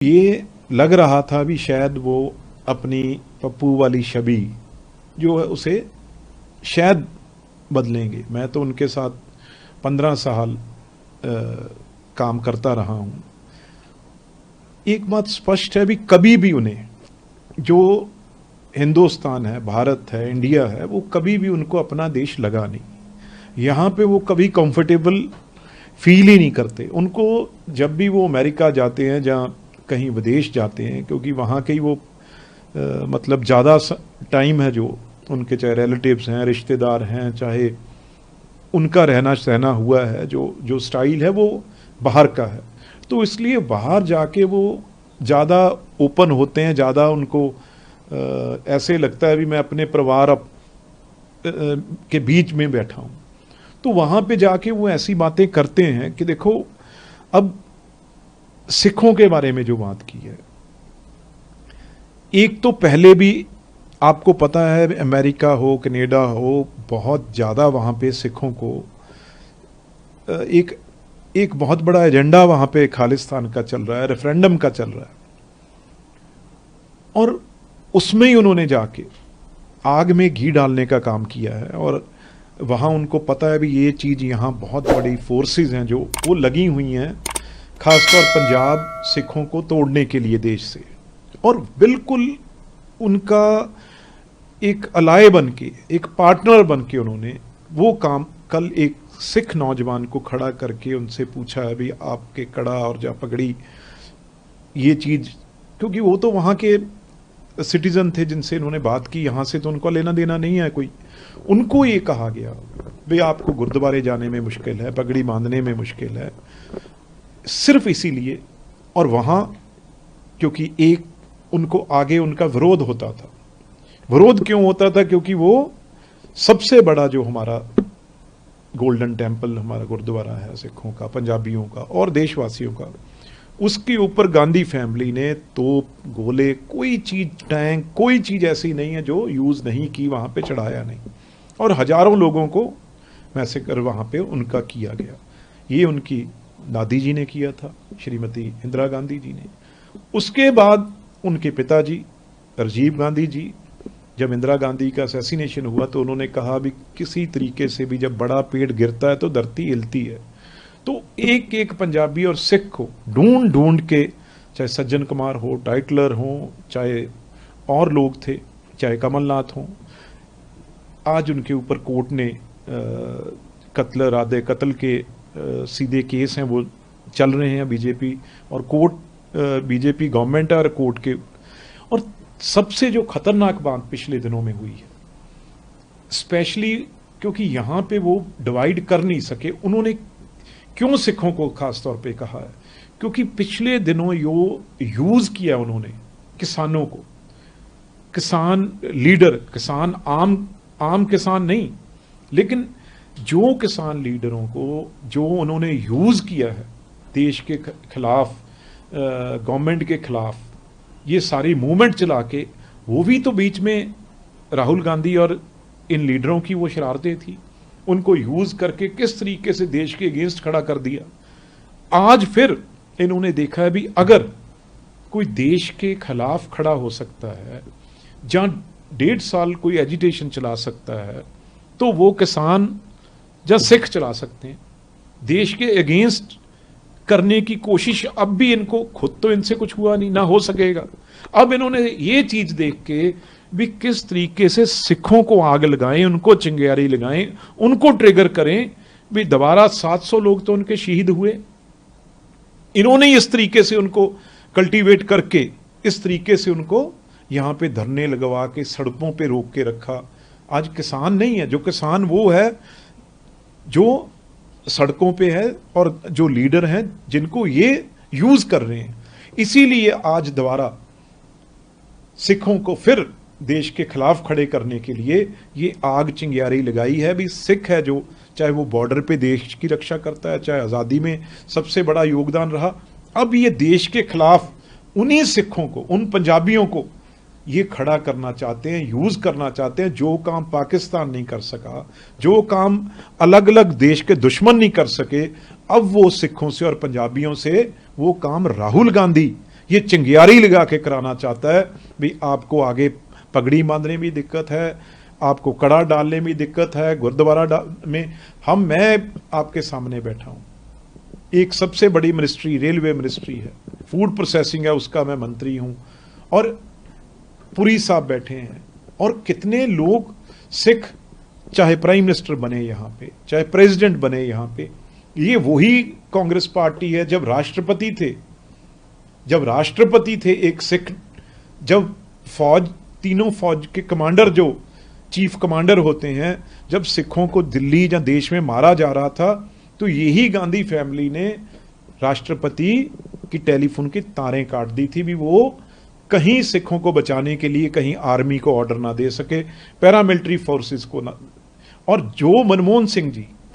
ये लग रहा था भी शायद वो अपनी पप्पू वाली छवि जो है उसे शायद बदलेंगे। मैं तो उनके साथ 15 साल काम करता रहा हूं। एक बात स्पष्ट है भी, कभी भी उन्हें जो हिंदुस्तान है, भारत है, इंडिया है, वो कभी भी उनको अपना देश लगा नहीं। यहाँ पे वो कभी कंफर्टेबल फील ही नहीं करते। उनको जब भी वो अमेरिका जाते हैं, जहाँ कहीं विदेश जाते हैं, क्योंकि वहाँ के ही वो मतलब ज़्यादा टाइम है जो उनके, चाहे रिलेटिव्स हैं, रिश्तेदार हैं, चाहे उनका रहना सहना हुआ है, जो स्टाइल है वो बाहर का है, तो इसलिए बाहर जाके वो ज़्यादा ओपन होते हैं। ज़्यादा उनको ऐसे लगता है भी मैं अपने परिवार के बीच में बैठा हूँ। तो वहाँ पे जाके वो ऐसी बातें करते हैं कि देखो, अब सिखों के बारे में जो बात की है, एक तो पहले भी आपको पता है अमेरिका हो, कनाडा हो, बहुत ज़्यादा वहाँ पे सिखों को एक बहुत बड़ा एजेंडा वहाँ पे खालिस्तान का चल रहा है, रेफरेंडम का चल रहा है, और उसमें ही उन्होंने जाके आग में घी डालने का काम किया है। और वहाँ उनको पता है भी ये चीज़, यहाँ बहुत बड़ी फोर्सेस हैं जो वो लगी हुई हैं, खासतौर पंजाब सिखों को तोड़ने के लिए देश से। और बिल्कुल उनका एक अलाय बन के, एक पार्टनर बन के उन्होंने वो काम, कल एक सिख नौजवान को खड़ा करके उनसे पूछा है भी आपके कड़ा और जा पगड़ी ये चीज़, क्योंकि वो तो वहाँ के सिटीजन थे जिनसे इन्होंने बात की, यहाँ से तो उनको लेना देना नहीं है कोई। उनको ये कहा गया भाई आपको गुरुद्वारे जाने में मुश्किल है, पगड़ी बांधने में मुश्किल है, सिर्फ इसीलिए। और वहाँ क्योंकि एक उनको आगे उनका विरोध होता था। विरोध क्यों होता था? क्योंकि वो सबसे बड़ा जो हमारा गोल्डन टेम्पल हमारा गुरुद्वारा है सिखों का, पंजाबियों का और देशवासियों का, उसके ऊपर गांधी फैमिली ने तोप, गोले, कोई चीज, टैंक, कोई चीज ऐसी नहीं है जो यूज नहीं की, वहां पे चढ़ाया नहीं, और हजारों लोगों को मैसेकर वहां पे उनका किया गया। ये उनकी दादी जी ने किया था, श्रीमती इंदिरा गांधी जी ने। उसके बाद उनके पिताजी राजीव गांधी जी, जब इंदिरा गांधी का असैसिनेशन हुआ तो उन्होंने कहा भी किसी तरीके से भी जब बड़ा पेड़ गिरता है तो धरती हिलती है। तो एक एक पंजाबी और सिख को ढूंढ ढूंढ के, चाहे सज्जन कुमार हो, टाइटलर हो, चाहे और लोग थे, चाहे कमलनाथ हो, आज उनके ऊपर कोर्ट ने कत्ल, रादे कत्ल के सीधे केस हैं वो चल रहे हैं बीजेपी और कोर्ट, बीजेपी गवर्नमेंट और कोर्ट के। और सबसे जो खतरनाक बात पिछले दिनों में हुई है, स्पेशली क्योंकि यहां पे वो डिवाइड कर नहीं सके, उन्होंने क्यों सिखों को खास तौर पे कहा है, क्योंकि पिछले दिनों यो यूज किया उन्होंने किसानों को, किसान लीडर, किसान आम किसान नहीं, लेकिन जो किसान लीडरों को जो उन्होंने यूज किया है देश के खिलाफ, गवर्नमेंट के खिलाफ, ये सारी मूवमेंट चला के, वो भी तो बीच में राहुल गांधी और इन लीडरों की वो शरारतें थी, उनको यूज करके किस तरीके से देश के अगेंस्ट खड़ा कर दिया। आज फिर इन्होंने देखा है भी अगर कोई देश के खिलाफ खड़ा हो सकता है, जहां 1.5 साल कोई एजिटेशन चला सकता है, तो वो किसान या सिख चला सकते हैं। देश के अगेंस्ट करने की कोशिश अब भी इनको, खुद तो इनसे कुछ हुआ नहीं, ना हो सकेगा। अब इन्होंने ये चीज देख के भी किस तरीके से सिखों को आग लगाएं, उनको चिंगारी लगाएं, उनको ट्रिगर करें भी दोबारा 700 लोग तो उनके शहीद हुए। इन्होंने इस तरीके से उनको कल्टीवेट करके, इस तरीके से उनको यहां पे धरने लगवा के, सड़कों पे रोक के रखा। आज किसान नहीं है, जो किसान वो है जो सड़कों पे है, और जो लीडर हैं जिनको ये यूज कर रहे हैं। इसीलिए आज दोबारा सिखों को फिर देश के खिलाफ खड़े करने के लिए ये आग चिंगारी लगाई है भी। सिख है जो, चाहे वो बॉर्डर पे देश की रक्षा करता है, चाहे आज़ादी में सबसे बड़ा योगदान रहा, अब ये देश के खिलाफ उन्हीं सिखों को, उन पंजाबियों को ये खड़ा करना चाहते हैं, यूज करना चाहते हैं। जो काम पाकिस्तान नहीं कर सका, जो काम अलग अलग देश के दुश्मन नहीं कर सके, अब वो सिखों से और पंजाबियों से वो काम राहुल गांधी ये चिंगारी लगा के कराना चाहता है भी आपको आगे पगड़ी बांधने में दिक्कत है, आपको कड़ा डालने में दिक्कत है, गुरुद्वारा में मैं आपके सामने बैठा हूँ। एक सबसे बड़ी मिनिस्ट्री रेलवे मिनिस्ट्री है, फूड प्रोसेसिंग है, उसका मैं मंत्री हूँ, और पुरी साहब बैठे हैं, और कितने लोग सिख चाहे प्राइम मिनिस्टर बने यहाँ पे, चाहे प्रेसिडेंट बने यहाँ पे। ये वही कांग्रेस पार्टी है जब राष्ट्रपति थे एक सिख, जब तीनों फौज के कमांडर जो चीफ कमांडर होते हैं, जब सिखों को दिल्ली या देश में मारा जा रहा था, तो यही गांधी फैमिली ने राष्ट्रपति की टेलीफोन की तारें काट दी थी भी वो कहीं सिखों को बचाने के लिए कहीं आर्मी को ऑर्डर ना दे सके, पैरामिलिट्री फोर्सेस को ना। और जो मनमोहन सिंह जी